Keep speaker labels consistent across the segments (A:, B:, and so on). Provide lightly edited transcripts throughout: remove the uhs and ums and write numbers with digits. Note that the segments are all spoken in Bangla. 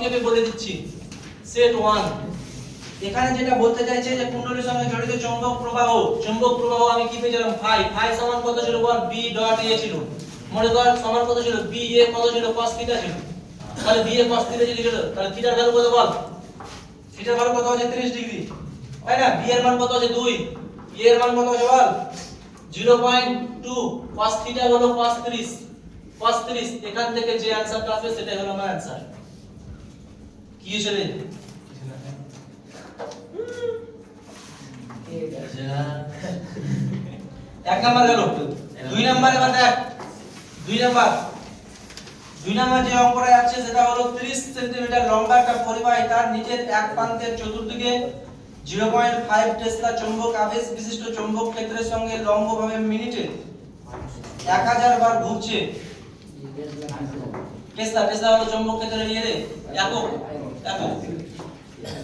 A: সংক্ষেপে বলে দিচ্ছি। সেট 1 এখানে যেটা বলতে চাইছে যে কুণ্ডলীর সঙ্গে জড়িত চৌম্বক প্রবাহ আমি কি পেয়েছিলাম ফাই সমান কত ছিল বল b ডট a ছিল, মনে কর সমান কত ছিল b a কত ছিল cos থিটা ছিল, তাহলে b a cos থিটা যদি ছিল তাহলে থিটার ভ্যালু কত বল, থিটার ভ্যালু কত আছে 30 ডিগ্রি, তাই না? b এর মান কত আছে 2, a এর মান কত আছে বল 0.2, cos থিটা হলো cos 30 এখান থেকে যে आंसरটা আসবে সেটাই হলো আমার आंसर। কি হয়েছে রে? এক নাম্বার গেল, দুই নাম্বার এবার দেখ, দুই নাম্বার যে অঙ্কটা আছে সেটা হলো 30 সেন্টিমিটার লম্বা একটা পরিবাহী তার নিচের এক প্রান্তের চতুর্দিকে 0.5 টেসলা চৌম্বক আবেশ বিশিষ্ট চৌম্বক ক্ষেত্রের সঙ্গে লম্বভাবে মিনিটে 1000 বার ঘুরছে। টেসলা হলো চৌম্বক ক্ষেত্রের নিয়ে রে একক,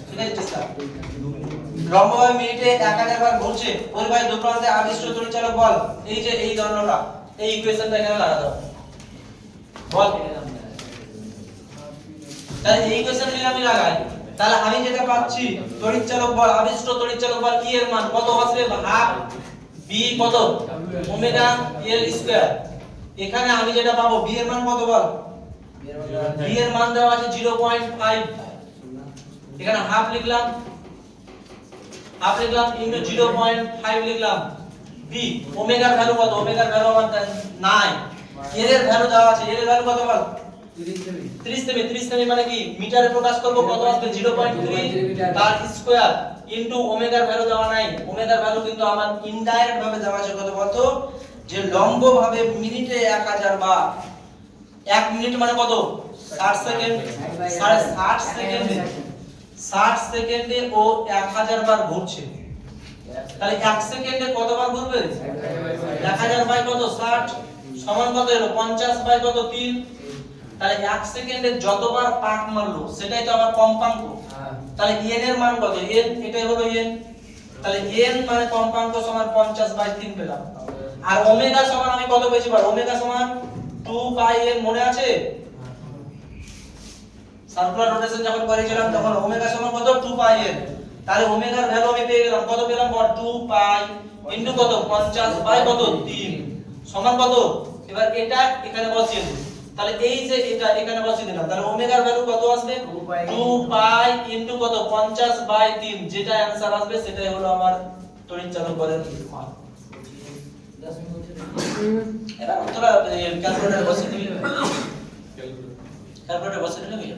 A: ঠিক আছে? টেসলা লম্বভাবে মিনিটে 1000 বার ঘুরছে, পরিবাহী দুই প্রান্তে আবিষ্ট তড়িৎচালক বল, এই যে এই ধরনটা, এই ইকুয়েশনটা এখানে লাগা দাও বল। তাহলে এই ইকুয়েশন যদি আমি লাগাই তাহলে আমি যেটা পাচ্ছি তড়িৎচালক বল, আবিষ্ট তড়িৎচালক বল E এর মান কত আসবে হাফ b কত ওমেগা l স্কয়ার। এখানে আমি যেটা পাবো b এর মান কত বল, b এর মান দেওয়া আছে 0.5, এখানে হাফ লিখলাম ইনটু 0.5 লিখলাম, b ওমেগার ভ্যালু কত, ওমেগার ভ্যালু আমার 9, l এর ভ্যালু দেওয়া আছে, l এর ভ্যালু কত বল 30 সেমি মানে কি মিটারে প্রকাশ করব কত আসবে 0.3 তার স্কয়ার ইনটু ওমেগার ভ্যালু দেওয়া নাই, ওমেগার ভ্যালু কিন্তু আমার ইনডাইরেক্ট ভাবে দেওয়া আছে কত বলতো যে লম্বভাবে মিনিটে 1000 বার, 1 মিনিট মানে কত 60 সেকেন্ড, 60 সেকেন্ডে ও 1000 বার ঘুরছে। তাহলে 1 সেকেন্ডে কতবার ঘুরবে 1000 বাই কত 60 সমান কত হলো 50 বাই কত 3, তাহলে 1 সেকেন্ডে যতবার পাক মারলো সেটাই তো আমার কম্পাঙ্ক। তাহলে n এর মান কত, n এটাই হলো n, তাহলে n মানে কম্পাঙ্ক সমান 50 বাই 3 পেলাম। আর ওমেগা সমান আমি কত পেয়েছি বল, ওমেগা সমান 2 পাই n, মনে আছে সার্কুলার রোটেশন যখন করেছিলাম তখন ওমেগা সমান কত 2 পাই n, তাহলে ওমেগার ভ্যালু আমি পেয়ে গেলাম কত পেলাম বল 2 পাই ইনটু কত 50 বাই কত 3 সমান কত। এবার এটা এখানে বসিয়ে দিই, তাহলে এই যে এটা এখানে বসিয়ে দিলাম, তাহলে ওমেগার ভ্যালু কত আসবে 2 পাই ইনটু কত 50 বাই 3, যেটা आंसर আসবে সেটাই হলো আমার তড়িৎচালক বলের মান। এবার তোরা ক্যালকুলেটর বসিয়ে দিবি, ক্যালকুলেটর বসিয়ে দিলে কি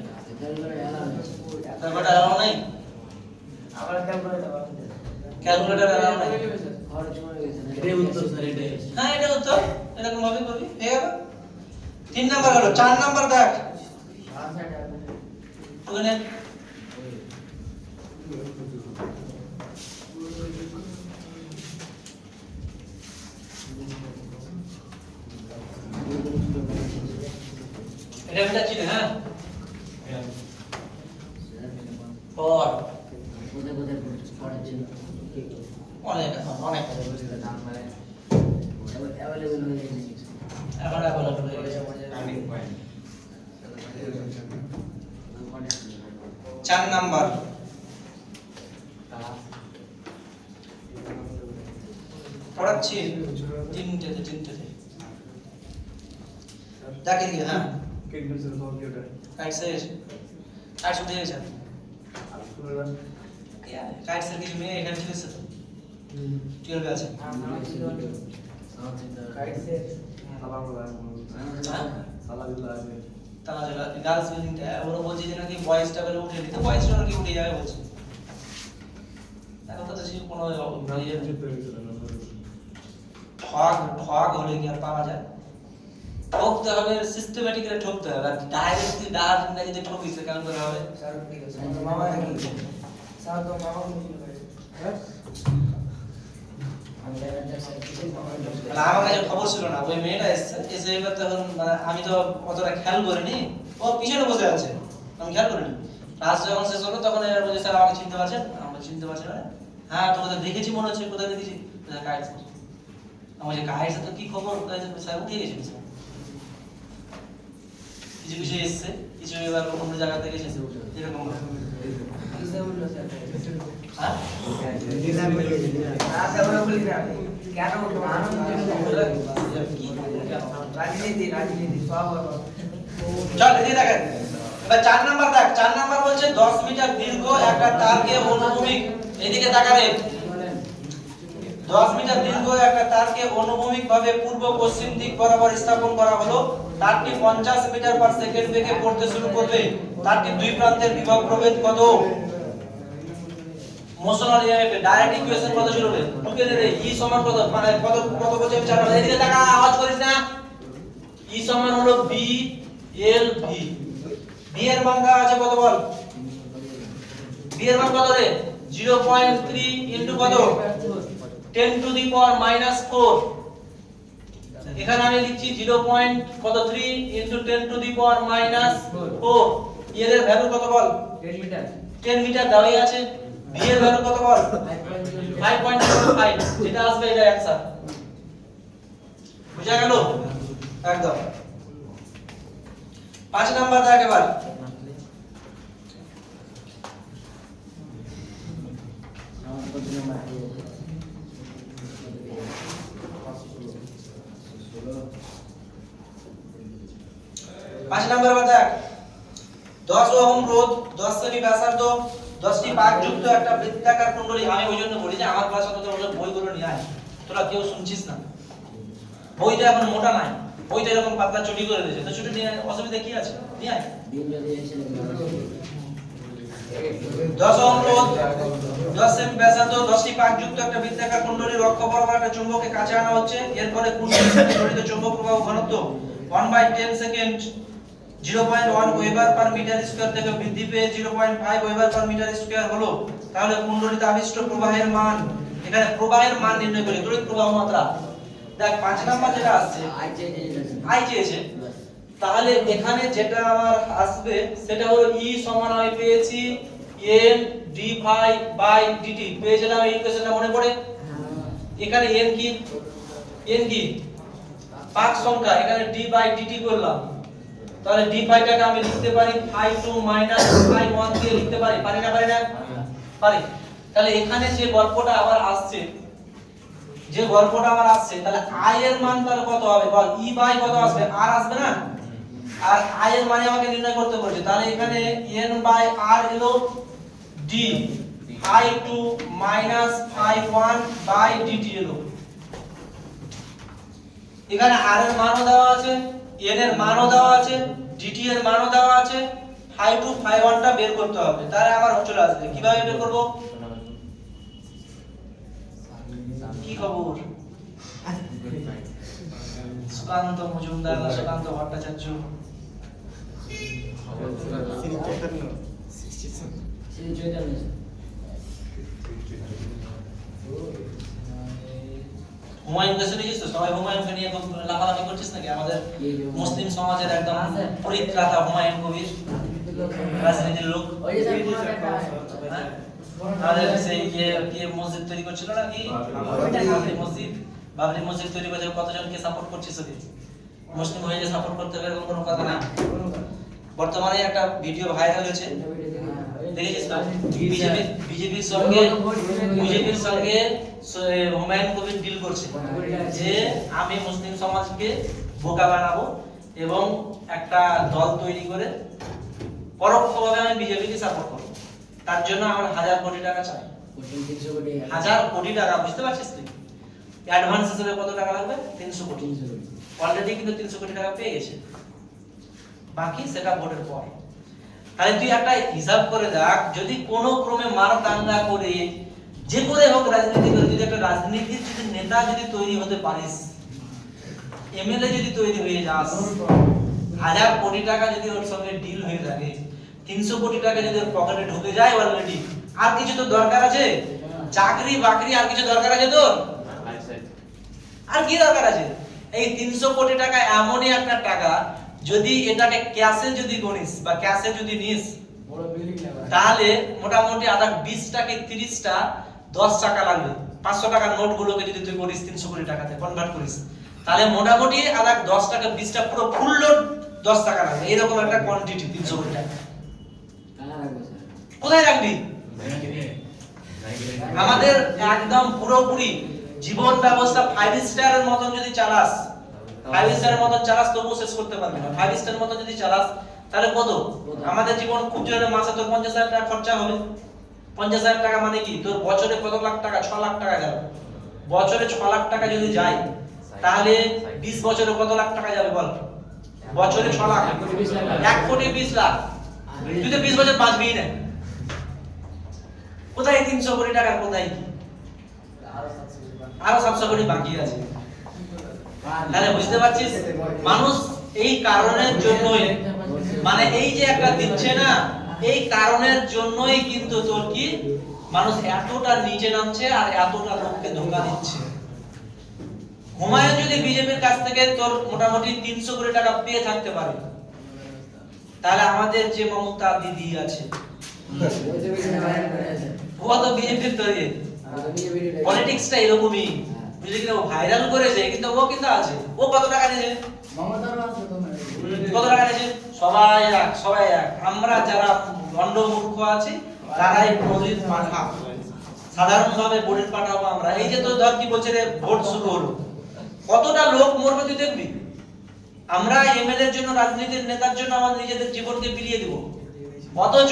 A: ক্যালকুলেটর এলাও নাই,
B: আমার
A: ক্যালকুলেটর এলাও নাই,
B: এটাই উত্তর স্যার, এটাই
A: হ্যাঁ এটা উত্তর, এরকম ভাবে করবি হয়ে গেল। 3 নাম্বার হলো, 4 নাম্বার দেখ ওখানে এটা এটা চিনে হ্যাঁ পর অনেক
B: দাম মানে অ্যাভেলেবল হয়ে গেছে
A: এখন হয়ে গেছে।
B: টার্নিং পয়েন্ট
A: 4 নাম্বার পড়াচ্ছি তিনটেতে দেখে কি হ্যাঁ কাইট উঠে গেছে, কাইট স্যার কিছু মেয়ে এখানে ছিল তো 12 আছে তালা গার্লস বিল্ডিংটা ওরা বলছে যে নাকি বয়েজটা বলে উঠে দিতে, বয়েজটা নাকি উঠে যাবে বলছে। এখন তো সেই কোনো ঠক হলে কি আর পাওয়া যায়, ঠকতে হবে সিস্টেম্যাটিক্যালি ঠকতে হবে, আর ডাইরেক্টলি ডাইরেক্ট না যদি ঠকিস কেমন করে হবে।
B: স্যার ঠিক আছে মামা নাকি স্যার তো মামা মুশকিল করে হ্যাঁ আমি জানি স্যার কিছু মামা
A: আমার কাছে খবর ছিল না, ওই মেয়েটা এসে এবার তখন মানে আমি তো অতটা খেয়াল করিনি, ও পিছনে বসে আছে আমি খেয়াল করিনি। ক্লাস যখন শেষ হলো তখন এরা বলছে স্যার আমাকে চিনতে পারছেন, আমরা চিনতে পারছি না, হ্যাঁ তোকে দেখেছি মনে হচ্ছে, কোথায় দেখেছি, কাইট স্যার। আমার যে কাইট স্যার তো কি খবর, স্যার উঠে গেছিল স্যার, কিছু কিছু এসছে, কিছু এবার অন্য জায়গা থেকে এসেছে এরকম।
B: কিসে উঠলো স্যার?
A: হ্যাঁ
B: না স্যার ওরা বলি না কেন উঠলো? রাজনীতি সব হলো।
A: চল এদিকে দেখেন, এবার 4 নাম্বার দেখ। 4 নাম্বার বলছে 10 মিটার দীর্ঘ একটা তারকে অনুভূমিক, এদিকে তাকাবে, 10 মিটার দীর্ঘ একটা তারকে অনুভূমিক ভাবে পূর্ব পশ্চিম দিক বরাবর স্থাপন করা হলো। তারটি 50 মিটার পার সেকেন্ড বেগে পড়তে শুরু করবে। তারটি দুই প্রান্তের বিভব প্রভেদ কত? মোশনাল ইএমএফ ডাইরেক্ট ইকুয়েশন কত ছিল রে? টুকে দে রে। ই সমান কত, মানে কত কত বলছে আমি জানা। এদিকে তাকা, আওয়াজ করিস না। ই সমান হলো বি এল ভি। বি এর মান দেওয়া আছে কত বল? বি এর মান কত রে? 0.3 ইনটু কত? 10 টু দি পাওয়ার -4। এখানে আমি লিখছি 0.3 ইনটু 10 টু দি পাওয়ার -4। এর ভ্যালু কত বল?
B: 10 মিটার
A: 10 মিটার দেওয়াই আছে। বি এর ভ্যালু কত বল? 5.05। যেটা আসবে এটা অ্যানসার। বুঝা গেল? একদম। 5 নাম্বার দেখ এবার। পাঁচ নাম্বার এবার দেখ। 10 ওহম রোধ, 10 সেমি ব্যাসার্ধ, 10টি পাক যুক্ত একটা বৃত্তাকার কুণ্ডলী। আমি ওই জন্য বলি যে আমার ক্লাসে তোদের বইগুলো নিয়ে আয়, তোরা কেউ শুনছিস না। বইটা এখন মোটা নাই, বইটা এরকম পাতলা চটি করে দিয়েছে, তো চটি নিয়ে আয়, অসুবিধা কি আছে? নিয়ে আয়। 10 ওহম রোধ, 10 সেমি ব্যাসার্ধ, 10টি পাক যুক্ত একটা বৃত্তাকার কুণ্ডলীর অক্ষ বরাবর একটা চুম্বককে কাছে আনা হচ্ছে। এরপরে কুণ্ডলীর সাথে জড়িত চৌম্বক প্রবাহ ঘনত্ব 1/10 second 0.1 weber per metre square থেকে বৃদ্ধি পেয়ে 0.5 ওয়েবার পার মিটার স্কয়ার হলো। তাহলে কুণ্ডলীতে আবিষ্ট প্রবাহের মান, এখানে প্রবাহের মান নির্ণয় করি, তড়িৎ প্রবাহ মাত্রা। দেখ 5 নাম্বার যেটা আসছে আই চেয়েছে, তাহলে এখানে যেটা আমার আসবে সেটা হলো E সমান আমি পেয়েছি n d phi by dt, পেয়েছিলাম এই ইকুয়েশনটা মনে পড়ে? এখানে n কি? n কি পাক সংখ্যা, এখানে d বাই dt করলাম। তাহলে d phi টাকে আমি লিখতে পারি phi 2 মাইনাস phi 1 দিয়ে লিখতে পারি, পারি না পারি না? পারি। তাহলে এখানে যে গল্পটা আবার আসছে, যে গল্পটা আবার আসছে, তাহলে i এর মান তাহলে কত হবে বল? e বাই কত আসবে? r আসবে না? আর i এর মানে আমাকে নির্ণয় করতে বলেছে, তাহলে এখানে n বাই r হলো d phi 2 minus phi 1 by dt হলো। এখানে r এর মানও দেওয়া আছে, n এর মানও দেওয়া আছে, dt এর মানও দেওয়া আছে। phi 2 phi 1 টা বের করতে হবে, তাহলে আমার চলে আসবে। কিভাবে বের করব? কি খবর? সুকান্ত মজুমদার না সুকান্ত ভট্টাচার্য? হুমায়ুনকে শুনেছিস তো? সবাই হুমায়ুনকে নিয়ে খুব লাফালাফি করছিস নাকি? আমাদের মুসলিম সমাজের একদম পরিত্রাতা হুমায়ুন কবির, রাজনীতির লোক। হ্যাঁ? আমাদের সেই যে মসজিদ তৈরি করছিল না কি, বাবরি মসজিদ তৈরি করেছে, কতজনকে সাপোর্ট করছিস? মুসলিম হয়ে যে সাপোর্ট করতে হবে এরকম কোনো কথা না। বর্তমানে একটা ভিডিও ভাইরাল হয়েছে, দেখেছিস তো? বিজেপির সঙ্গে হুমায়ুন কবির ডিল করছে যে আমি মুসলিম সমাজকে বোকা বানাবো এবং একটা দল তৈরি করে পরোক্ষভাবে আমি বিজেপিকে সাপোর্ট করব। তার জন্য আমার 1000 কোটি টাকা চাই। 1000 কোটি টাকা, বুঝতে পারছিস তুই? অ্যাডভান্স হিসেবে কত টাকা লাগবে? 300 কোটি। অলরেডি কিন্তু 300 কোটি টাকা পেয়ে গেছে, বাকি সেটা ভোটের পর। তাহলে তুই একটা হিসাব করে দেখ, যদি কোনো ক্রমে মার দাঙ্গা করে যে করে হোক রাজনীতি করে যদি একটা রাজনীতির যদি নেতা যদি তৈরি হতে পারিস, এমএলএ যদি তৈরি হয়ে যাস, 1000 কোটি টাকা যদি ওর সঙ্গে ডিল হয়ে থাকে, 300 কোটি টাকা যদি ওর পকেটে ঢুকে যায় অলরেডি, আর কিছু তো দরকার আছে? চাকরি বাকরি আর কিছু দরকার আছে তোর? আর কি দরকার আছে? এই 300 কোটি টাকা এমনই একটা টাকা, যদি এটাকে ক্যাশে যদি গণিস বা ক্যাশে যদি নিস, তাহলে মোটামুটি আধা 20টাকে 30টা 10 টাকা লাগবে। 500 টাকার নোট গুলোকে যদি তুই করিস 300 কোটি টাকাতে কনভার্ট করিস, তাহলে মোটামুটি আধা 10 টাকা 20টা পুরো ফুল লোড 10 টাকা লাগবে, এরকম একটা কোয়ান্টিটি 300 কোটি টাকা। কোথায় রাখবি? আমাদের একদম পুরোপুরি জীবন ব্যবস্থা 5 স্টারের মতন যদি চালাস, 5 স্টারের মতন চালাস তবু শেষ করতে পারবি না। 5 স্টারের মতন যদি চালাস তাহলে কত? আমাদের জীবন খুব জোরে মাসে তোর 50,000 টাকা খরচা হবে। 50,000 টাকা মানে কি? তোর বছরে কত লাখ টাকা? 6 লাখ টাকা গেল। বছরে 6 লাখ টাকা যদি যায় তাহলে 20 বছরে কত লাখ টাকা যাবে বল? বছরে 6 লাখ, 1 কোটি 20 লাখ। তুই তো 20 বছর বাঁচবি না। কোথায় 300 কোটি টাকা? কোথায় কি? আরো 700 কোটি বাকি আছে। তাহলে বুঝতে পারছিস মানুষ এই কারণের জন্যই, মানে এই যে একটা দিচ্ছে না, এই কারণের জন্যই কিন্তু তোর কি মানুষ এতটা নিচে নামছে আর এতটা লোককে ধোঁকা দিচ্ছে। হুমায়ুন যদি বিজেপির কাছ থেকে তোর মোটামুটি 300 কোটি টাকা পেয়ে থাকতে পারে, তাহলে আমাদের যে মমতা দিদি আছে ও তো বিজেপির তৈরি, পলিটিক্সটা এরকমই বুঝলি কিনা, ও ভাইরাল করেছে কিন্তু ও কিন্তু আছে। ও কত টাকা নিয়েছে? কত টাকা নিয়েছে? সবাই এক, সবাই এক। আমরা যারা ভণ্ড মূর্খ আছি তারাই মোদির পাঠা, সাধারণভাবে ভোটের পাঠাবো আমরা। এই যে তো ধর কি বলছে রে, ভোট শুরু হলো, কতটা লোক মরবে তুই দেখবি। আমরা এমএলএর জন্য, রাজনীতির নেতার জন্য আমাদের নিজেদের জীবনকে বিলিয়ে দিব, অথচ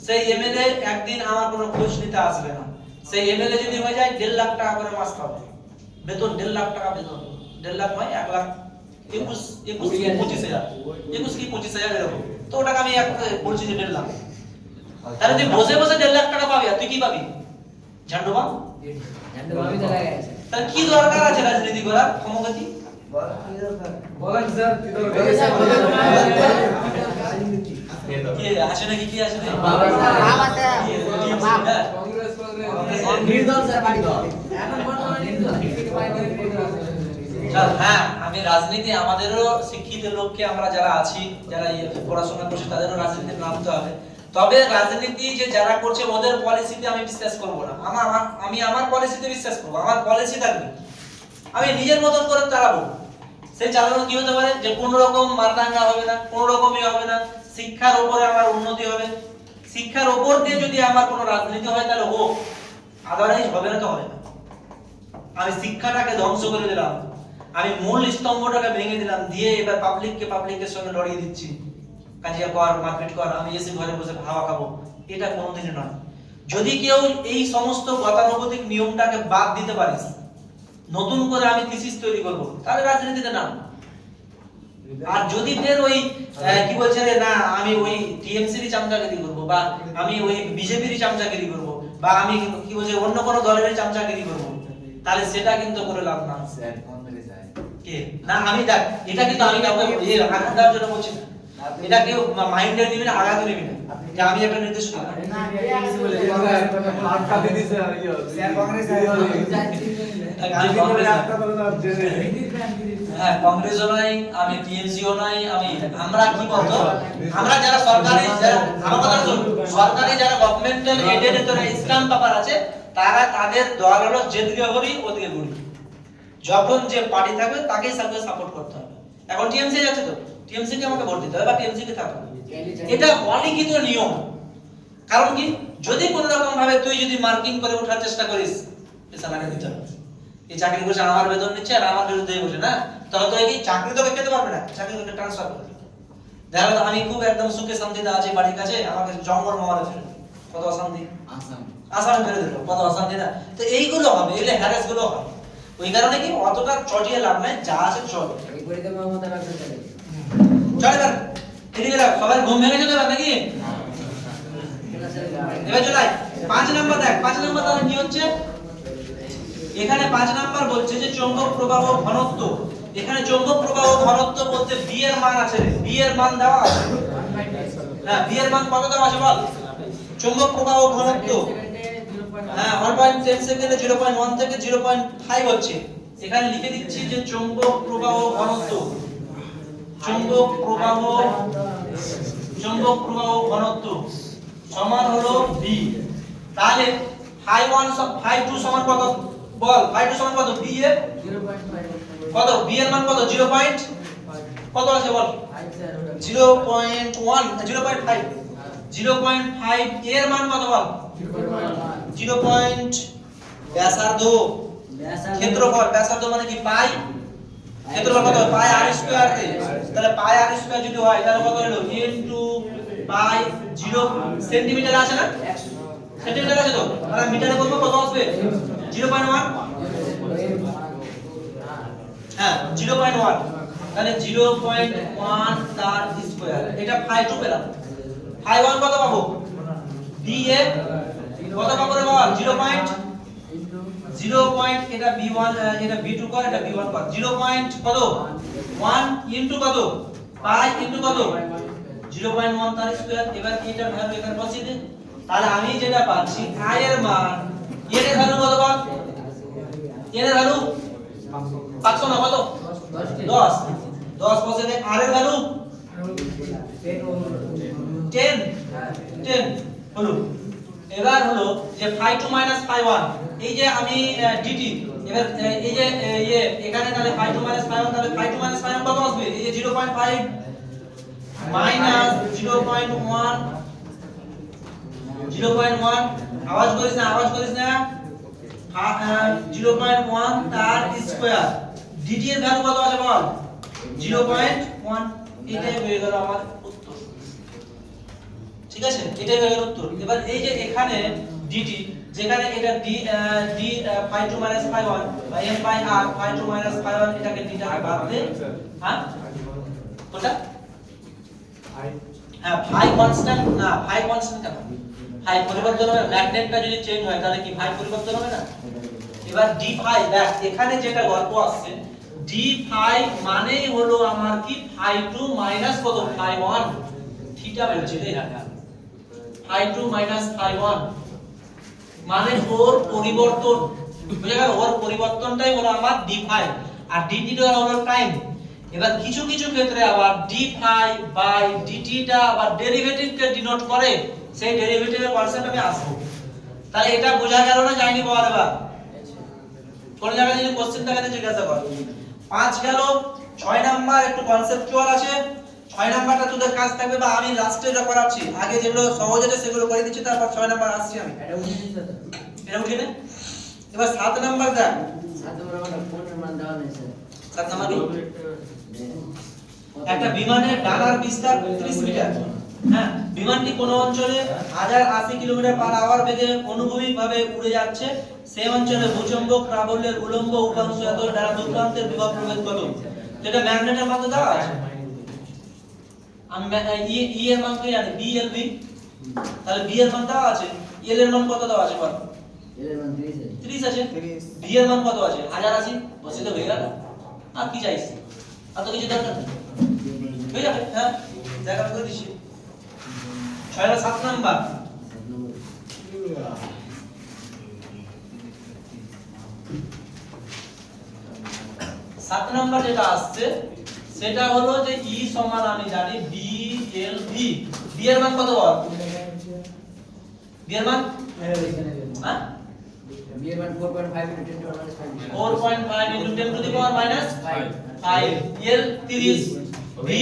A: সেই এমএলএ একদিন আমার কোনো খোঁজ নিতে আসবে না। সেই এমএলএ যদি হয়ে যায় 1.5 লাখ টাকা করে মাস পাবে বেতন, 1.5 লাখ টাকা বেতন, 1.5 লাখ নয় 1 লাখ 21 কি 25,000, 21 কি 25,000 এরকম। তো ওটাকে আমি বলছি যে 1.5 লাখ। তাহলে তুই বসে বসে 1.5 লাখ টাকা পাবি, আর তুই কি পাবি? ঝান্ডুবা। তাহলে কি দরকার আছে রাজনীতি করার? ক্ষমতাতি
B: বলেন স্যার কি দরকার?
A: কি আছে নাকি? কি আছে নাকি?
B: নির্দল স্যার বাড়ি দাও।
A: চল, হ্যাঁ আমি রাজনীতি, আমাদেরও শিক্ষিত লোককে আমরা যারা আছি, যারা পড়াশোনা করছে তাদেরও রাজনীতিতে নামতে হবে। তবে রাজনীতি যে যারা করছে ওদের পলিসিতে আমি বিশ্বাস করব না। আমি আমার পলিসিতে বিশ্বাস করব। আমার পলিসি থাকবে, আমি নিজের মতন করে চালাবো। সেই চালানো কি হতে পারে? যে কোনো রকম মারদাঙ্গা হবে না, কোনো রকমই হবে না, শিক্ষার উপরে আমার উন্নতি হবে। শিক্ষার উপর দিয়ে যদি আমার কোনো রাজনীতি হয় তাহলে হোক, আদারওয়াইজ হবে না তো হবে না। আমি শিক্ষাটাকে ধ্বংস করে দিলাম, আমি মূল স্তম্ভটাকে ভেঙে দিলাম, দিয়ে এবার পাবলিকের সঙ্গে লড়িয়ে দিচ্ছি, কাজিয়া কর, মারপিট কর, আমি এসে ঘরে বসে হাওয়া খাবো, এটা কোনোদিনই নয়। যদি কেউ এই সমস্ত গতানুগতিক নিয়মটাকে বাদ দিতে পারিস, নতুন করে আমি থিসিস তৈরি করব, তাহলে রাজনীতিতে নাম। আর যদি ফের ওই কি বলছে রে, না আমি ওই টিএমসির চামচাগিরি করব, বা আমি ওই বিজেপির চামচাগিরি করব, বা আমি কি বলছে অন্য কোনো দলের চামচাগিরি করব, তাহলে সেটা কিন্তু করে লাভ না। কে না, আমি দেখ, এটা কিন্তু আমি কাউকে আঘাত দেওয়ার জন্য বলছি না, এটা কেউ মাইন্ডে নিবি না, আঘাত নিবি না, যে আমি একটা নির্দেশ দিলাম। হ্যাঁ, কংগ্রেসও নাই, আমি টিএমসিও নাই, আমি আমরা কি বলতো, আমরা যারা সরকারি, আমার কথা শুন, সরকারি যারা গভর্নমেন্টাল এডেড তোর ইসলাম পেপার আছে, তারা তাদের দল হলো যেদিকে হরি ওদিকে ঘুরি। যখন যে পার্টি থাকবে তাকেই সাপোর্ট করতে হবে। এখন টিএমসি যাচ্ছে তো, টিএমসি কে আমাকে ভোট দিতে হবে বা টিএমসি কে থাকবে, এটা অলিখিত নিয়ম। কারণ কি, যদি কোনো রকম ভাবে তুই যদি মার্কিং করে ওঠার চেষ্টা করিস, পেছানাকে দিতে হবে। এই চাকরি করছে, আমার বেতন নিচ্ছে আর আমার বিরুদ্ধে বসে না, তাহলে তো এই চাকরি তোকে খেতে পারবে না, চাকরি তোকে ট্রান্সফার করে দিবে। দেখা গেল আমি খুব একদম সুখে শান্তিতে আছি বাড়ির কাছে, আমাকে জঙ্গল মামারে ফেলে, কত অশান্তি, আসামে ফেলে দিল, কত অশান্তি না। তো এইগুলো হবে, এগুলো হ্যারাস গুলো হবে। ওই কারণে কি অতটা চটিয়ে লাভ নাই, যা আছে চল চল। এবার এদিকে লাগ, সবাই ঘুম ভেঙে যেতে পারে নাকি? এবার চল 5 নাম্বার দেখ, 5 নাম্বার তাহলে কি হচ্ছে এখানে? 5 নাম্বার বলছে যে চৌম্বক প্রবাহ ঘনত্ব। এখানে চৌম্বক প্রবাহ ঘনত্ব বলতে বি এর মান আছে, বি এর মান দেওয়া আছে। হ্যাঁ, বি এর মান কত দেওয়া আছে বল? চৌম্বক প্রবাহ ঘনত্ব হ্যাঁ 1.10 সেকেন্ডে 0.1 থেকে 0.5 হচ্ছে। এখানে লিখে দিচ্ছি যে চৌম্বক প্রবাহ ঘনত্ব, চৌম্বক প্রবাহ ঘনত্ব সমান হলো v। তাহলে φ2 সমান কত বল? φ2 সমান কত? b এর কত? b এর মান কত? 0. কত আছে বল? 0.5 এর মান কত বল 0. ব্যাসার্ধ ক্ষেত্রফল ব্যাসার্ধ মানে কি পাই ক্ষেত্রফল কত পাই r স্কয়ার কে তাহলে পাই r স্কয়ার যদি হয় তাহলে কত হলো ইনটু পাই 0 সেন্টিমিটার আছে না সেন্টিমিটার আছে তো তাহলে মিটারে বলবো কত আসবে 0.1 হ্যাঁ 0.1 তাহলে 0.1 তার স্কয়ার এটা ফাই 2 পেলাম ফাই 1 কত পাবো b এ কত পাবো রে বাবা 0. এটা b1 এটা b2 কর এটা b1 কর 0. কত 1 ইনটু কত পাই ইনটু কত 0.1 তার স্কয়ার এবার এটা ভ্যালু এখানে বসিয়ে দে তাহলে আমি যেটা পাচ্ছি i এর মান এর ভ্যালু কত বল এর ভ্যালু 500 না কত 10 বসে দে r এর ভ্যালু 10 হলো এবার হলো যে ফাই 2 মাইনাস ফাই 1 এই যে আমি dt এবার এই যে এখানে তাহলে ফাই 2 মাইনাস ফাই 1 তাহলে ফাই 2 মাইনাস ফাই 1 কত আসবে এই যে 0.5 মাইনাস 0.1 আওয়াজ করিস না 0.1 তার স্কয়ার dt এর ভ্যালু কত আছে বল 0.1 এটাই হয়ে গেল আমার উত্তর ঠিক আছে এটাই হয়ে গেল উত্তর এবার এই যে এখানে dt যেখানে এটা d ফাই 2 মাইনাস ফাই 1 বা m by r phi 2 minus phi 1 এটাকে d টা বাদ দে হ্যাঁ কোনটা হ্যাঁ ফাই কনস্ট্যান্ট না ফাই কনস্ট্যান্ট কেন ফাই পরিবর্তন হবে ম্যাগনেটটা যদি চেঞ্জ হয় তাহলে কি ফাই পরিবর্তন হবে না এবার d ফাই দেখ এখানে যেটা গল্প আসছে d ফাই মানেই হলো আমার কি ফাই 2 মাইনাস কত ফাই 1 থিটা বেরোচ্ছে রে ফাই 2 মাইনাস ফাই 1 মানে ওর পরিবর্তন বুঝা গেল ওর পরিবর্তনটাই হলো আমার d ফাই আর dt টা হলো টাইম এবার কিছু কিছু ক্ষেত্রে আবার d ফাই বাই dt টা আবার ডেরিভেটিভ কে ডিনোট করে সেই ডেরিভেটিভের কনসেপ্ট আমি আসবো তাহলে এটা বোঝা গেল না যায়নি বল এবার কোন জায়গায় যদি কোশ্চেন থাকে তো জিজ্ঞাসা কর 5 গেল 6 নাম্বার একটু কনসেপচুয়াল আছে 6 নাম্বারটা তোদের কাজ থাকবে বা আমি লাস্টে যা করাচ্ছি আগে যেগুলো সহজ আছে সেগুলো করে দিচ্ছি তারপর 6 নাম্বার আসছি আমি এটা উঠে নে এবার 7 নাম্বার দেখ
B: 7 নাম্বার কোন মান দেওয়া নেই স্যার
A: 7 নাম্বার একটা বিমানের ডানার বিস্তার 30 মিটার হ্যাঁ বিমানটি কোন অঞ্চলে 1080 কিলোমিটার/আওয়ার বেগে অনুভূমিকভাবে উড়ে যাচ্ছে সেই অঞ্চলে ভূচম্বক প্রাবল্যের উলম্ব উপাংশ এত দ্বারা দুপ্রান্তের বিভব প্রভেদ কত যেটা ম্যাগনেটের মধ্যে দেওয়া আছে আমি ই এর মান কি জানি বি এল বি তাহলে বি এর মান দেওয়া আছে এল এর মান কত দেওয়া আছে বল
B: এল এর মান
A: 30 আছে বি এর মান কত আছে 1080 বসে তো হয়ে গেল আর কি চাইছিস আর তো কিছু দরকার নেই হয়ে যাবে হ্যাঁ জায়গা করে দিছি 6 আর 7 নাম্বার সাত নাম্বার যেটা আসছে সেটা হলো যে ই সমান আমি জানি বি এল ভি বি এর মান কত বল বি এর মান হ্যাঁ
B: বি এর মান 4.5 into 10 two the power -5
A: 4.5 into 10 to the power minus 5 L 30 V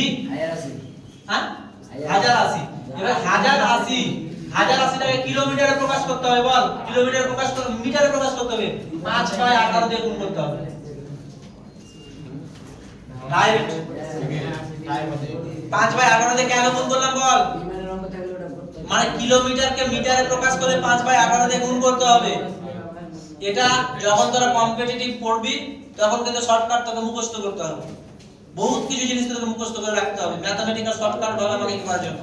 A: হ্যাঁ 1080 এবার 1080 টাকে কিলোমিটারে প্রকাশ করতে হবে বল কিলোমিটারে প্রকাশ করতে মিটারে প্রকাশ করতে হবে 5/18 দিয়ে গুণ করতে হবে রাইট 5/18 দিয়ে কেন গুণ করলাম বল
B: বিমানের অঙ্ক থাকলে ওটা করতে
A: মানে কিলোমিটারকে মিটারে প্রকাশ করে 5/18 দিয়ে গুণ করতে হবে এটা যখন তোরা কম্পিটিটিভ পড়বি তখন কিন্তু শর্টকাট তোকে মুখস্থ করতে হবে বহুত কিছু জিনিস তোকে মুখস্থ করে রাখতে হবে ম্যাথমেটিক্যাল শর্টকাট ভাগাভাগি করার জন্য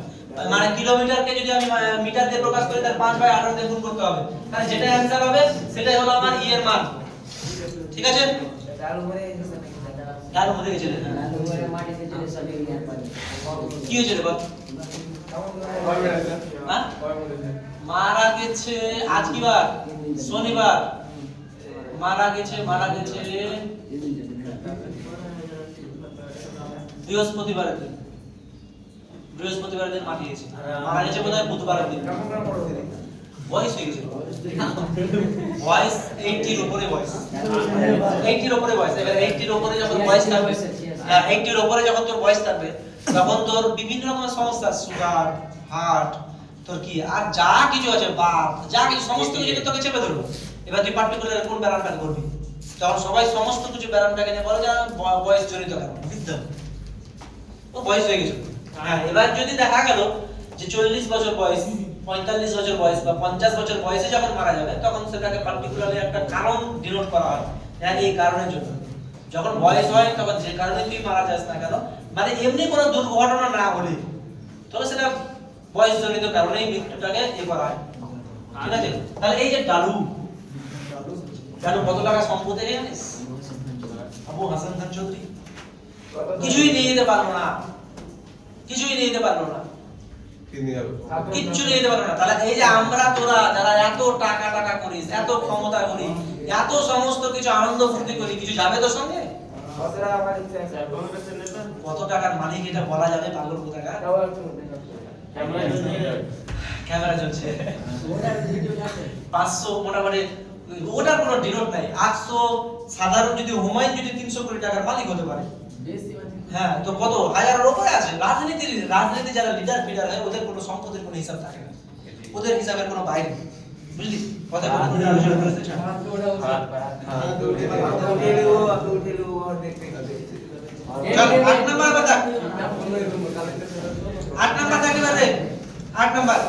A: মানে কিলোমিটারকে যদি আমি মিটার দিয়ে প্রকাশ করি তার 5/18 দিয়ে গুণ করতে হবে তাহলে যেটা অ্যানসার হবে সেটাই হলো আমার ই এর মান ঠিক আছে
B: চালু করে দিছে
A: চালু হয়ে গেছে
B: চালু করে মাটিতে চলে সবে জ্ঞান পাবে
A: কি হয়েছে রে বাপ হ্যাঁ মারা গেছে আজ কি বার শনিবার মারা গেছে বৃহস্পতিবারের দিন মাটি গেছে মারা গেছে বোধহয় বুধবারের দিন বয়স হয়ে গেছে বয়স 80 এর উপরে বয়স 80 এর উপরে বয়স এবার 80 এর উপরে যখন বয়স থাকবে হ্যাঁ 80 এর উপরে যখন তোর বয়স থাকবে তখন তোর বিভিন্ন রকমের সমস্যা, সুগার, হার্ট, তোর কি আর যা কিছু আছে, বাত, যা কিছু সমস্ত কিছু তোকে চেপে ধরবো। এবার তুই পার্টিকুলার কোন ব্যারামটা করবি, তখন সবাই সমস্ত কিছু ব্যারামটাকে নিয়ে বলে যে বয়স জড়িত কারণ, বৃদ্ধ ও বয়স হয়ে গেছে। হ্যাঁ, এবার যদি দেখা গেল যে 40 বছর বয়স, 45 বছর বয়স বা 50 বছর বয়সে যখন মারা যাবে, তখন সেটাকে পার্টিকুলারলি একটা কারণ ডিনোট করা হয়, হ্যাঁ এই কারণের জন্য। যখন বয়স হয় তখন যে কারণে তুই মারা যাস না কেন, মানে এমনি কোনো দুর্ঘটনা না হলে, তবে সেটা বয়স জনিত কারণেই মৃত্যুটাকে করা হয়, ঠিক আছে? তাহলে এই যে ডালু কত টাকা সম্পত্তি জানিস? আবু হাসান খান চৌধুরী কিছুই নিয়ে যেতে পারলো না, কিছুই নিয়ে যেতে পারলো না, কিচ্ছু নিয়ে যেতে পারলো না। তাহলে এই যে আমরা তোরা যারা এত টাকা টাকা করিস, এত ক্ষমতা করি, এত সমস্ত কিছু আনন্দ ফুর্তি করি, কিছু যাবে তোর সঙ্গে? কত টাকার মালিক এটা বলা যাবে? পাগল কোথাকার। ক্যামেরা চলছে 500 মোটামুটি, ওটার কোনো ডিনোট নাই। 800 সাধারণ যদি হুমায়ুন যদি 300 কোটি টাকার মালিক হতে পারে, হ্যাঁ তো কত হাজারের উপরে আছে। রাজনীতি যারা লিডার ফিডার হয়, ওদের কোনো সম্পদের কোনো হিসাব থাকে না, ওদের হিসাবের কোনো বাইরে, বুঝলি কথা বলে আলোচনা করেছে। চল 8 নাম্বার বাতা, 8 নাম্বার দেখি বাদে, 8 নাম্বার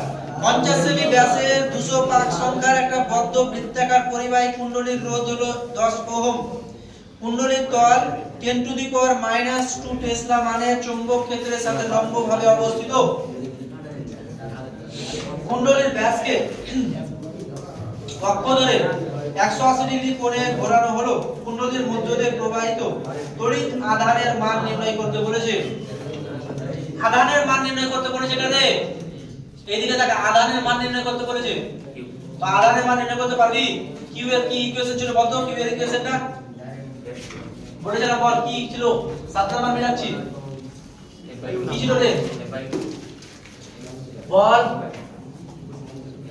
A: 50 সেমি ব্যাসের 200 পাক সংখ্যার একটা বদ্ধ বৃত্তাকার পরিবাহী কুণ্ডলীর রোধ হলো 10 ওহম। কুণ্ডলীর তল 10 টু দি পাওয়ার -2 টেসলা মানে চৌম্বক ক্ষেত্রের সাথে লম্বভাবে অবস্থিত। কুণ্ডলীর ব্যাসকে অক্ষ ধরে 180 ডিগ্রি কোণে ঘোরানো হলো। কুণ্ডলীর মধ্য দিয়ে প্রবাহিত তড়িৎ আধানের মান নির্ণয় করতে বলেছে। আধানের মান নির্ণয় করতে বলেছে এটা রে, এইদিকে তাকে আধানের মান নির্ণয় করতে বলেছে। তো আধানের মান নির্ণয় করতে পারবি? কিউ এর কি ইকুয়েশন ছিল বলতো? কিউ এর ইকুয়েশনটা বলেছে না, বল কি ছিল? 7 নাম্বার মিলাচ্ছি, কি ছিল রে বল?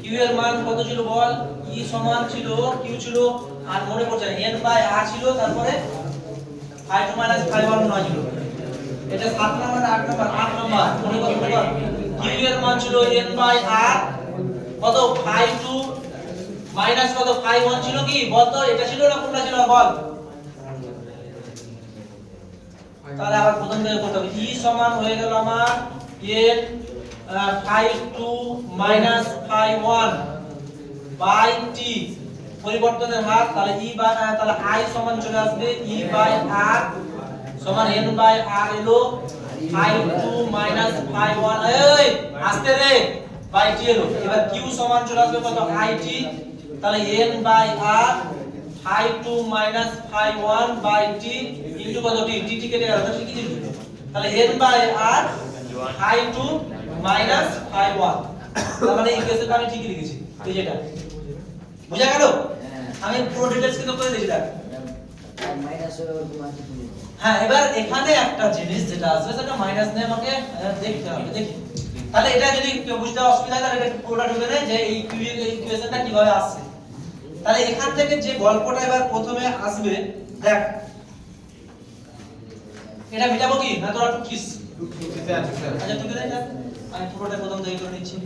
A: কিউ এর মান কত ছিল বল? ই সমান ছিল, কিউ ছিল আর মনে পড়ছে না, n বাই r ছিল, তারপরে phi2 phi1 নয় ছিল। এটা 7 নাম্বার, 8 নাম্বার, 8 নাম্বার মনে করতে পার। কিউ এর মান ছিল n বাই r কত, phi2 মাইনাস কত, phi1 ছিল কি বল তো? এটা ছিল না কোনটা ছিল বল? তাহলে আবার প্রথম থেকে করতে হবে। ই সমান হয়ে গেল আমার n phi2 minus phi1 by t, পরিবর্তনের হার। তাহলে ই বাই তাহলে i সমান চলে আসবে e বাই r সমান n বাই r এলো phi2 মাইনাস phi1, এই আস্তে রে, বাই t এলো। এবার q সমান চলে আসবে কত, it, তাহলে n by r phi2 minus phi1 by t into কত, t, t কেটে গেল, তাহলে কি লিখবি? তাহলে n by r phi2 minus phi1, তার মানে এই ইকুয়েশনটা আমি ঠিকই লিখেছি, এই যেটা বুঝা গেল? আমি পুরো ডিটেইলস কিন্তু করে দিয়েছি দেখ। হ্যাঁ, এবার এখানে একটা জিনিস যেটা আসবে সেটা মাইনাস নিয়ে আমাকে দেখতে হবে, দেখি। তাহলে এটা যদি কেউ বুঝতে অসুবিধা হয় তাহলে এটা পুরোটা ঢুকে নেয় যে এই ইকুয়েশনটা কিভাবে আসছে। তাহলে এখান থেকে যে গল্পটা এবার প্রথমে আসবে দেখ, এটা মেটাবো কি না তোরা টুকিস? আচ্ছা টুকে দেখ, আমি পুরোটা প্রথম থেকে করে নিচ্ছি।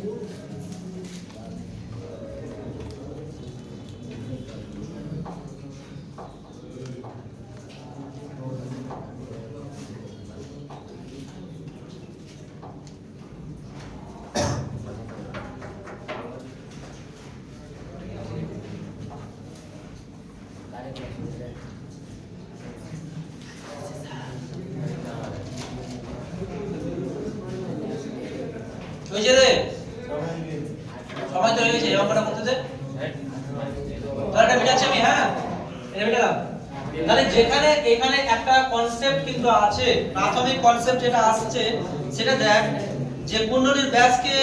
A: হয়েছে রে সবাই তো হয়ে গেছে, অঙ্কটা করতে দে। তাহলে এটা মেটাচ্ছি আমি, হ্যাঁ এটা মেটালাম। তাহলে যেখানে এখানে একটা কনসেপ্ট কিন্তু আছে, প্রাথমিক কনসেপ্ট যেটা আসছে সেটা দেখ, যে কুণ্ডলীর ব্যাসকে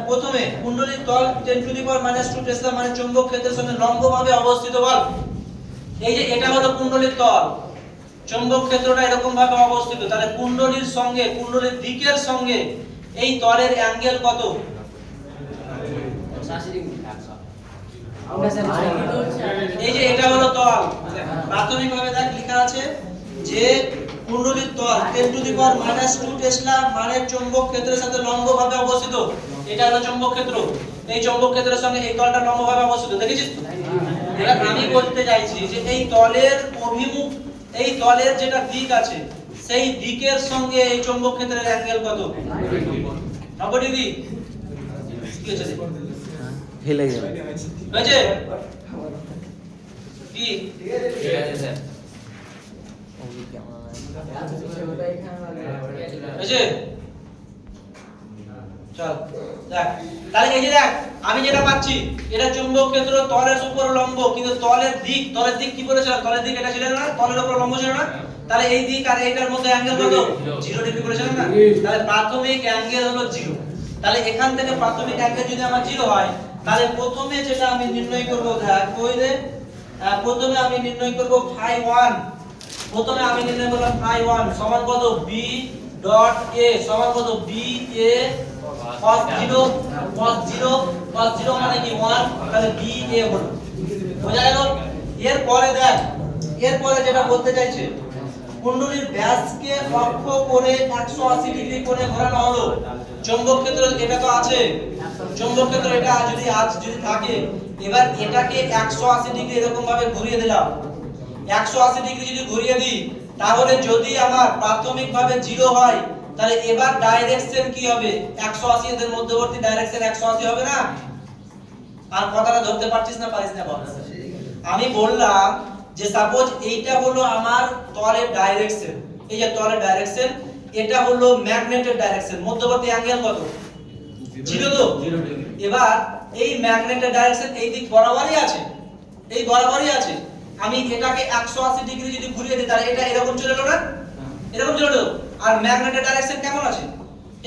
A: প্রথমে কুণ্ডলীর তল 10 টু দি পাওয়ার -2 টেসলা মানে চৌম্বক ক্ষেত্রের সঙ্গে লম্বভাবে অবস্থিত বল। এই যে এটা হলো কুণ্ডলীর তল, চৌম্বক ক্ষেত্রটা এরকম ভাবে অবস্থিত, তাহলে কুণ্ডলীর সঙ্গে, কুণ্ডলীর দিকের সঙ্গে এই তলের অ্যাঙ্গেল কত?
B: 80 ডিগ্রি।
A: এই যে এটা হলো তল, প্রাথমিকভাবে দেখ লেখা আছে যে কুণ্ডলীর তল 10 টু দি পাওয়ার -2 টেসলা মানের চৌম্বক ক্ষেত্রের সাথে লম্বভাবে অবস্থিত। এটা হলো চৌম্বক ক্ষেত্র। এই চৌম্বক ক্ষেত্রের সঙ্গে এই তলটা লম্বভাবে অবস্থিত, দেখেছিস তো? এবার আমি বলতে চাইছি যে এই তলের অভিমুখ, এই তলের যেটা দিক আছে সেই দিকের সঙ্গে এই চৌম্বক ক্ষেত্রের অ্যাঙ্গেল কত? 90 ডিগ্রি। কি হয়েছে?
C: হেলে গেল।
A: হয়েছে কি? হয়েছে? চল দেখ, তাহলে এই যে দেখ আমি যেটা পাচ্ছি এটা চৌম্বক ক্ষেত্র তলের উপর লম্ব, কিন্তু তলের দিক কি বলেছিলাম? তলের দিক এটা ছিল না, তলের উপর লম্ব ছিল না। তাহলে এই দিক আর এইটার মধ্যে অ্যাঙ্গেল কত? 0 ডিগ্রি বলেছিলাম না? তাহলে প্রাথমিক অ্যাঙ্গেল হলো 0। তাহলে এখান থেকে প্রাথমিক অ্যাঙ্গেল যদি আমার 0 হয়, তাহলে প্রথমে যেটা আমি নির্ণয় করব, দেখ কই রে, প্রথমে আমি নির্ণয় করব φ1। প্রথমে আমি নির্ণয় করলাম φ1 সমান কত? b ডট a সমান কত? b a cos 0 মানে কি 1, তাহলে b a হলো। বোঝা গেল? এরপরে দেখ, এরপরে যেটা বলতে চাইছে, কুণ্ডলীর ব্যাসকে অক্ষ করে 180 ডিগ্রি কোণে ঘোরানো হলো। চৌম্বক ক্ষেত্র এটা তো আছে, চৌম্বক ক্ষেত্র এটা যদি থাকে, এবার এটাকে 180 ডিগ্রি এরকম ভাবে ঘুরিয়ে দিলাম। 180 ডিগ্রি যদি ঘুরিয়ে দিই, তাহলে যদি আমার প্রাথমিকভাবে 0 হয়, তাহলে এবার ডাইরেকশন কি হবে? 180 এর মধ্যবর্তী ডাইরেকশন 180 হবে না? আর কথাটা ধরতে পারছিস না পারিস না বল? আমি বললাম যে সাপোজ এইটা হলো আমার তলের ডাইরেকশন, এই যে তলের ডাইরেকশন, এটা হলো ম্যাগনেটের ডাইরেকশন, মধ্যবর্তী অ্যাঙ্গেল কত? 0 তো? এবার এই ম্যাগনেটের ডাইরেকশন এই দিক বরাবরই আছে, এই বরাবরই আছে। আমি এটাকে 180 ডিগ্রি যদি ঘুরিয়ে দিই, তাহলে এটা এরকম চলে এলো না? এরকম চলে এলো। আর ম্যাগনেটের ডাইরেকশন কেমন আছে?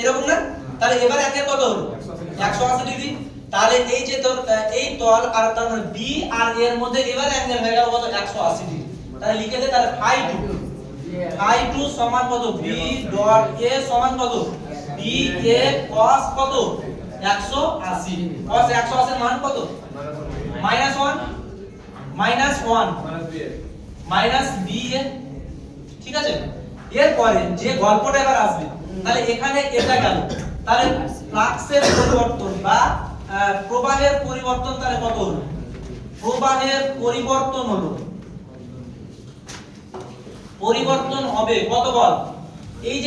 A: এরকম না? তাহলে এবার অ্যাঙ্গেল কত হলো? 180 ডিগ্রি। তাহলে এই যে এই তল আর তার মানে b আর a এর মধ্যে এবার অ্যাঙ্গেল হয়ে গেল কত? 180 ডিগ্রি। তাহলে লিখে দে, তাহলে φ2 সমান কত? b ডট a সমান কত? b a cos কত? 180। cos 180 এর মান কত? -1 মাইনাস b a। ঠিক আছে? এরপরে যে গল্পটা এবার আসবে, তাহলে এখানে এটা গেল, তাহলে ফ্লাক্সের পরিবর্তন বা প্রবাহের পরিবর্তন তাহলে কত হলো? প্রবাহের পরিবর্তন হলো, পরিবর্তন হবে কত বল? এই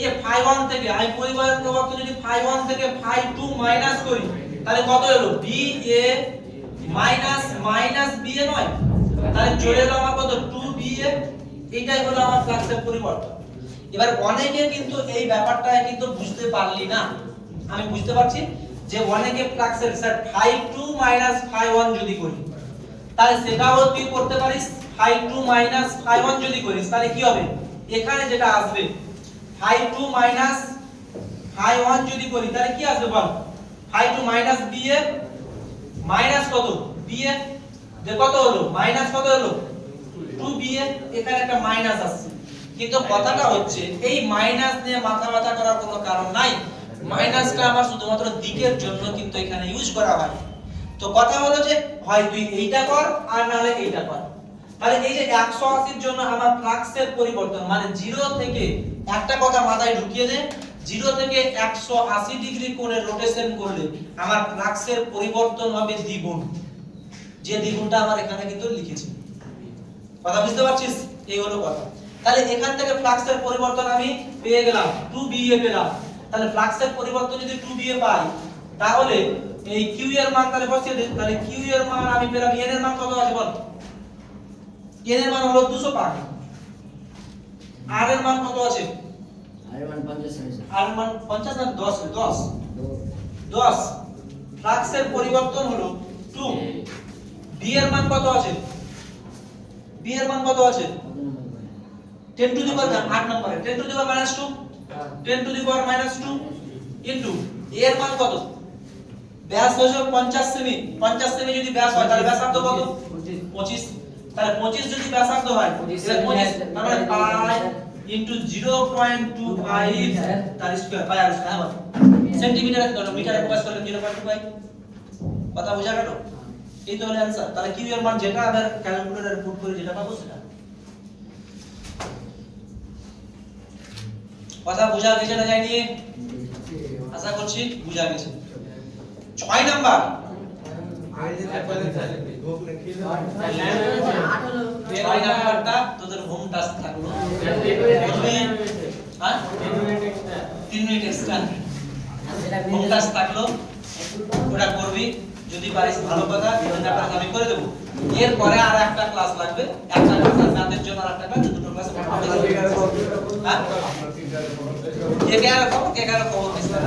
A: যে φ1 থেকে আমি পরিবারের পরিবর্তন যদি φ1 থেকে φ2 মাইনাস করি, তাহলে কত হলো? ba মাইনাস ba নয়? তাহলে চলে এলো আমার কত? 2ba। এটাই হলো আমার ফ্লাক্সের পরিবর্তন। এবার অনেকে কিন্তু এই ব্যাপারটা কিন্তু বুঝতে পারলি না, আমি বুঝতে পারছি যে অনেকে ফ্লাক্সের স্যার φ2 মাইনাস φ1 যদি করি, তাহলে সেটাও তুই করতে পারিস। φ2 মাইনাস φ1 যদি করিস, তাহলে কি হবে? এখানে যেটা আসবে φ2 মাইনাস φ1 যদি করি, তাহলে কি আসবে বল? φ2 মাইনাস ba মাইনাস কত? ba যে কত হলো? মাইনাস কত হলো? 2ba। এখানে একটা মাইনাস আসছে, কিন্তু কথাটা হচ্ছে এই মাইনাস নিয়ে মাথা ব্যথা করার কোনো কারণ নাই। মাইনাসটা আমার শুধুমাত্র দিকের জন্য কিন্তু এখানে ইউজ করা হয়। তো কথা হলো যে হয় তুই এইটা কর আর নালে এইটা কর। তাহলে এই যে 180 এর জন্য আমার ফ্লাক্সের পরিবর্তন মানে 0 থেকে, একটা কথা মাথায় ঢুকিয়ে দে, 0 থেকে 180 ডিগ্রি কোণে রোটেশন করলে আমার ফ্লাক্সের পরিবর্তন হবে দ্বিগুণ, যে দ্বিগুণটা আমার এখানে কিন্তু লিখেছি। কথা বুঝতে পারছিস? এই হলো কথা। তাহলে এখান থেকে ফ্লাক্সের পরিবর্তন আমি পেয়ে গেলাম 2ba পেলাম। তাহলে ফ্লাক্সের পরিবর্তন যদি 2ba পাই, তাহলে এই q এর মান তাহলে বসিয়ে দিই। তাহলে q এর মান আমি পেলাম, n এর মান কত আছে বল? n এর মান হলো 200 পাক। r এর মান কত আছে?
B: r এর মান 50 আছে।
A: r এর মান 50 না 10? ফ্লাক্সের পরিবর্তন হলো 2। b এর মান কত আছে? b এর মান কত আছে? 10 টু দি পাওয়ার 8 নম্বরে 10 to the power -2, 10 to the power -2 into a এর মান কত? ব্যাস হলো 50 সেমি। 50 সেমি যদি ব্যাস হয়, তাহলে ব্যাসার্ধ কত? 25। তাহলে 25 যদি ব্যাসার্ধ হয়, তাহলে 25 তার মানে পাই ইনটু 0.25 তার স্কয়ার, পাই আর স্কয়ার হবে সেন্টিমিটার ধরো, মিটারে প্রকাশ করলে 0.25। কথা বোঝা গেল? এই তো হলো অ্যানসার। তাহলে কিউ এর মান যেটা আমরা ক্যালকুলেটরে পুট করে যেটা পাবো সেটা। কথা বোঝা গেছে না যায়নি? আশা করছি বোঝা গেছে। 6 নাম্বার ছয় নাম্বারটা তোদের হোম টাস্ক থাকলো। তুমি হ্যাঁ 3 মিনিট এক্সট্রা হোম টাস্ক থাকলো, ওটা করবি যদি পারিস ভালো কথা, দুটো ক্লাস আমি করে দেব। এর পরে আর একটা ক্লাস লাগবে, একটা ক্লাস রাতের জন্য আর একটা ক্লাস, দুটো ক্লাস হ্যাঁ কে কে আর খবর দিস না।